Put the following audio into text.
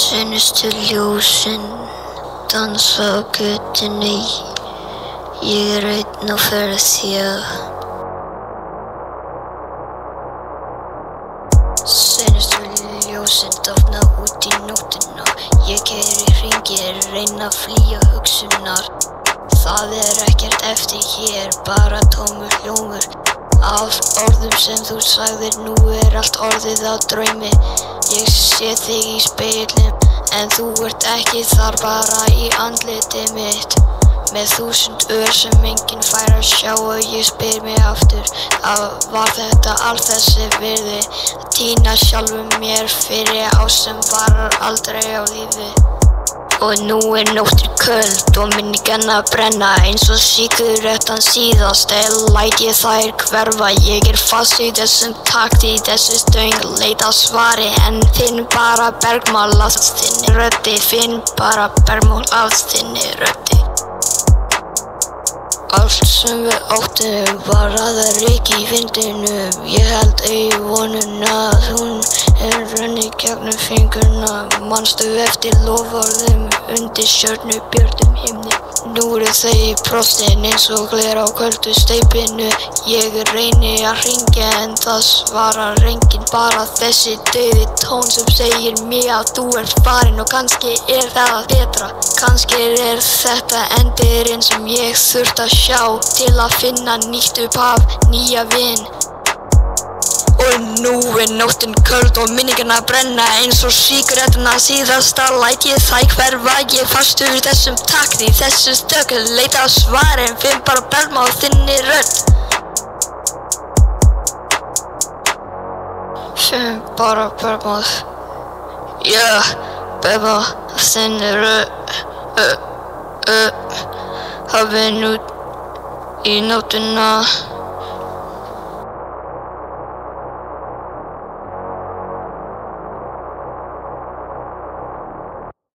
Seinustu ljósin dansa á götunni. Ég einn á ferð Seinustu ljósin dofna út í nóttina. Ég keyri hringi, reyna að flýja hugsunar. Það ekkert eftir hér, bara tómur hljómur af orðum sem þú sagðir. Nú allt orðið að draumi. Ég sé þig í speglinum, en þú ekki þar, bara í andlitið mitt. Með 1000 sem enginn fær að sjá, og ég spyr mig aftur, var þetta allt þessi virði? Að týna sjálfum mér fyrir ást sem varar aldrei á lífi. Og nú nóttin köld og minningarnar brenna eins og sígarettan síðast. Læt ég þær hverfa, ég fast í þessum takti, þessi stöng leit að svari. En finn bara bergmál af þinni röddi, finn bara bergmál af þinni röddi. Allt sem við áttum var að ryki í vindinum. Ég held í vonuna að hún runnið gegnum fingurna. Manstu eftir loforðum undir stjörnubjörtum himni? Nú þau í frostin eins og gler á köldu steypinu. Ég reyni að hringja en það svarar enginn, bara þessi dauði tón sem segir mér að þú farin. Og kannski það betra, kannski þetta endirinn sem ég þurft að sjá til að finna nýtt upphaf, nýja vin. Og nú nóttin köld og minningarnar brenna eins og sígarettan síðasta. Læt ég þær hverfa, ég fastur í þessum takti, þessu stökk leita að svari. En finn bara bergmál af þinni rödd. Finn bara bergmál, bergmál af þinni rödd. Hafinn út í nóttina.